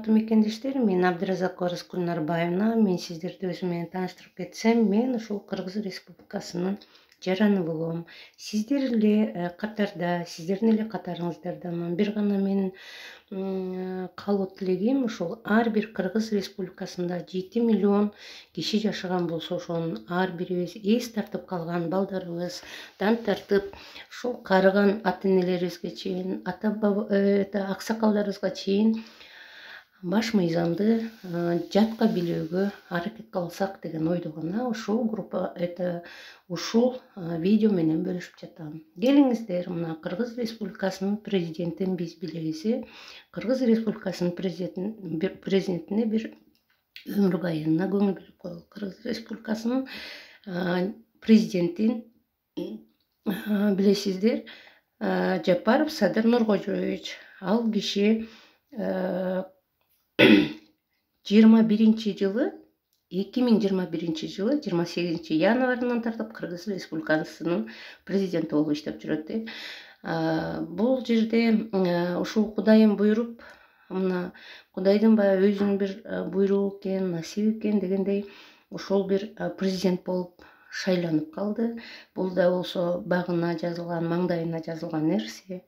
урматтуу мекендештер, мен Абдыразакова Рыскүл Нарбаевна. Мен сиздерди өзүм менен тааныштырып кетсем, мен ушул Кыргыз Республикасынын жараны болом. Сиздер эле катарда, сиздердин эле катарыңыздардамын. Бир гана менин каалоо тилегим ушул ар бир Кыргыз Республикасында 7 миллион киши жашаган болсо, ошонун ар бирибиз эс тартып калган балдарыбыздан тартып, ушул карыган ата энелерибизге чейин, аксакалдарыбызга чейин баш мыйзамды жатка билүүгө аракет кылсак деген ойдо гана ушул группа ушул видео менен бөлүшүп жатам. Келиңиздер, мына Кыргыз Республикасынын президентин биз билебиз. Кыргыз Республикасынын президентине бир өмүр байына көңүл бөлүп коелу. Кыргыз Республикасынын президентин билесиздер, Жапаров Садыр Нуркожоевич. Ал киши 2021 жылы 28 январынан тартып Кыргыз Республикасынын президенти болуп иштеп жүрөт. Бул жерде ушул Кудайым буйруп, мына Кудайдын баягы өзүнүн бир буйругу экен, насиби экен дегендей ошол бир президент болуп шайланып калды. Бул да болсо багына жазылган, маңдайына жазылган нерсе.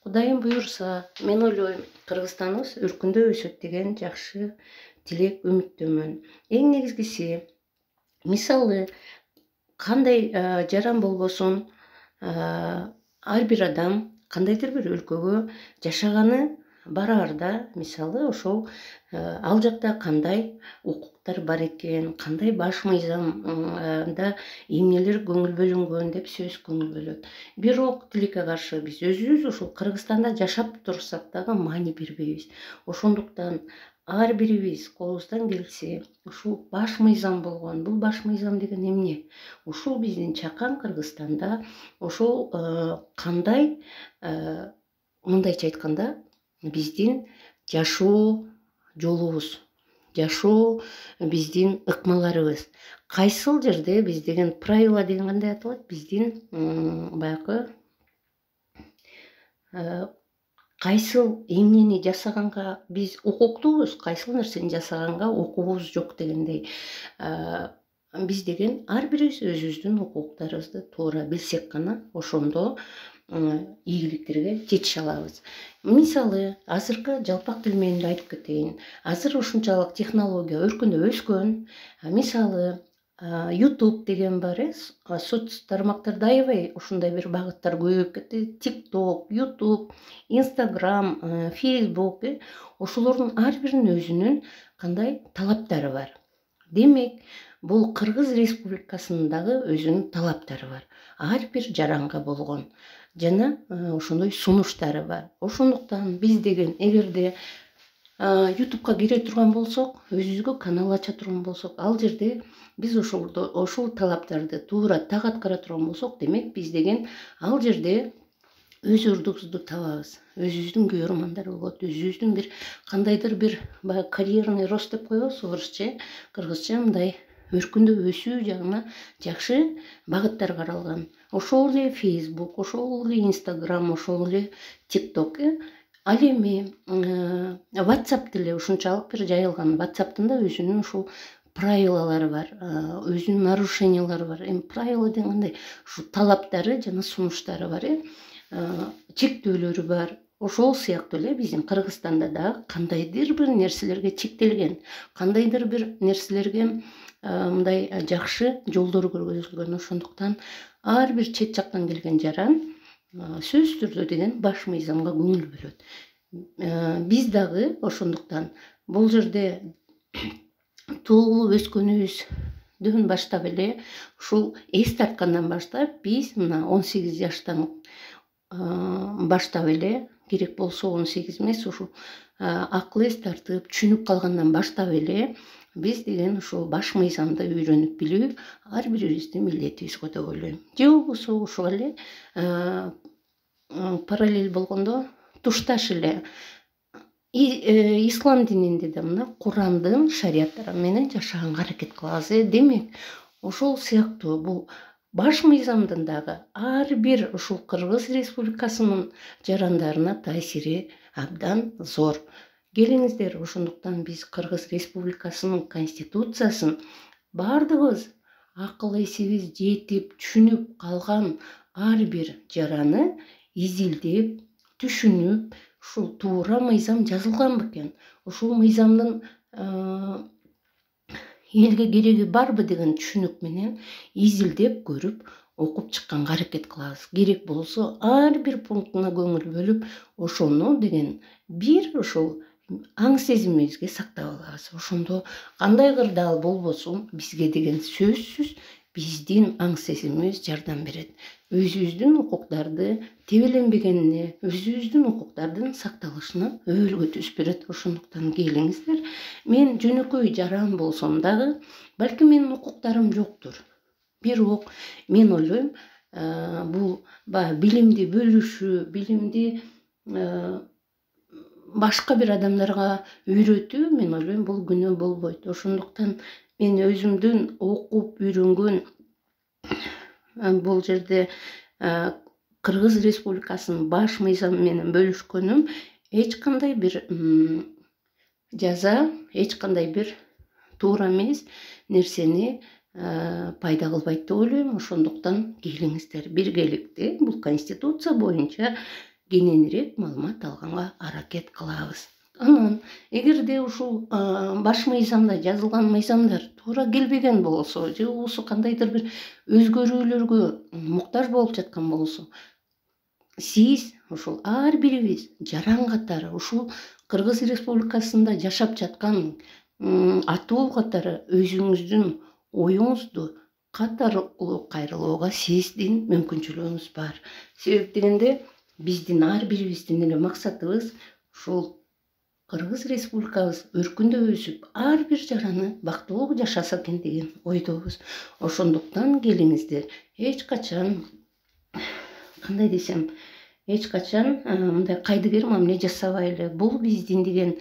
Кудайым буйруса, мен ойлойм, Кыргызстаныбыз өркүндөп өсөт деген жакшы тилек, үмүттөмүн. Эң негизгиси, мисалы, кандай жаран болбосун, ар бир адам кандайдыр бир өлкөгө жашаганы бараарда, мисалы, ошол ал жакта кандай укуктар бар экен, кандай баш мыйзамда эмнелер көңүл бөлүнгөн деп сөз көңүл бөлөт. Бирок тилекке каршы биз өзүбүз ушул Кыргызстанда жашап турсак дагы маани бербейбиз. Ошондуктан ар бирибиз колубуздан келсе ушул баш мыйзам болгон. Бул баш мыйзам деген эмне? Ушул биздин чакан Кыргызстанда ошол кандай, мындайча айтканда, биздин жашоо жолубуз, жашоо биздин ыкмаларыбыз. Кайсыл жерде биз деген правила деген кандай аталат? Биздин баягы кайсыл эмнени жасаганга биз укуктуубуз, кайсыл нерсени жасаганга укугубуз жок дегендей. Биз деген ар бирибиз өзүбүздүн укуктарыбызды туура билсек гана ошондо ийгиликтерге жетише алабыз. Мисалы, азыркы жалпак тил менен айтып кетейин. Азыр ушунчалык технология өркүндөп өскөн. Мисалы, YouTube деген бар, соц тармактарда аябай ушундай бир багыттар көбөйүп кетти. TikTok, YouTube, Instagram, Facebook, ошолордун ар биринин өзүнүн кандай талаптары бар. Демек, бул Кыргыз Республикасынын дагы өзүнүн талаптары бар. Ар бир жаранга болгон жана ошондой сунуштары бар. Ошондуктан биз деген эгерде YouTube'ка кире турган болсок, өзүбүзгө канал ача турган болсок, ал жерде биз ошол талаптарды туура так аткара турган болсок, демек биз деген ал жерде өз ордубузду табабыз. Өзүбүздүн көрөрмандар болот, өзүбүздүн бир кандайдыр бир баягы карьерный рост деп коебуз орусча, кыргызча мындай өркүндөп өсүү жагына жакшы багыттар каралган. Ошол эле Facebook, ошол эле Instagram, ошол эле TikTok. Ал эми WhatsApp деле ушунчалык бир жайылган. WhatsApp'тын да өзүнүн ушул правилалары бар, өзүнүн нарушениялары бар. Эми правила дегенде ушу талаптары жана сунуштары бар, чектөөлөрү бар. Ошол сыяктуу эле биздин Кыргызстанда да кандайдыр бир нерселерге чектелген, кандайдыр бир нерселерге мындай жакшы жолдор көргөзүлгөн. Ошондуктан ар бир чет жактан келген жаран сөзсүз түрдө деген баш мыйзамга көңүл бөлөт. Биз дагы ошондуктан бул жерде туулуп өскөнүбүздөн баштап эле, ушул эс тарткандан баштап биз мына 18 жаштан баштап эле, керек болсо 18 эмес, ушул акыл эс тартып, түшүнүп калгандан баштап эле биз деген ушул баш мыйзамды үйрөнүп билүү ар бирибиздин милдетибиз го деп ойлойм. Же болбосо ушул эле параллель болгондо тушташ эле ислам дининде да мына Курандын шарияттары менен жашаганга аракет кылабыз. Демек, ошол сыяктуу бул баш мыйзамдын дагы ар бир ушул Кыргыз Республикасынын жарандарына таасири абдан зор. келиңиздер, ошондуктан биз Кыргыз Республикасынын конституциясын баардыгыбыз акыл эсибиз жетип түшүнүп калган ар бир жараны изилдеп түшүнүп, ушул туура мыйзам жазылган бекен, ушул мыйзамдын элге кереги барбы деген түшүнүк менен изилдеп көрүп окуп чыкканга аракет кылабыз. Керек болсо ар бир пунктуна көңүл бөлүп, ошону деген бир ушул аң сезимибизге сактап алабыз. Ошондо кандай кырдаал болбосун бизге деген сөзсүз биздин аң сезимибиз жардам берет. Өзүбүздүн укуктарды тебеленбегенине, өзүбүздүн укуктардын сакталышына өбөлгө түзүп берет. Ошондуктан келиңиздер, мен жөнөкөй жаран болсом дагы, балким менин укуктарым жоктур. Бирок мен ойлойм, бул баягы билимди бөлүшүү, билимди башка бир адамдарга үйрөтүү, мен ойлойм, бул күнөө болбойт. Ошондуктан мен өзүмдүн окуп үйрөнгөн бул жерде Кыргыз Республикасынын баш мыйзамы менен бөлүшкөнүм эч кандай бир жаза, эч кандай бир туура эмес нерсени пайда кылбайт деп ойлойм. Ошондуктан келиңиздер, биргеликте бул конституция боюнча кененирээк маалымат алганга аракет кылабыз. Анан эгерде ушул баш мыйзамда жазылган мыйзамдар туура келбеген болсо, же болбосо кандайдыр бир өзгөрүүлөргө муктаж болуп жаткан болсо, сиз ушул ар бирибиз жаран катары, ушул Кыргыз Республикасында жашап жаткан атуу катары өзүңүздүн оюңузду катарлуу кайрылууга сиздин мүмкүнчүлүгүңүз бар. Себеп дегенде биздин ар бирибиздин эле максатыбыз ушул Кыргыз Республикабыз өркүндөп өсүп, ар бир жараны бактылуу жашаса экен деген ойдобуз. Ошондуктан келиңиздер, эч качан, кандай десем, эч качан мындай кайдыгер мамиле жасабайлы. Бул биздин деген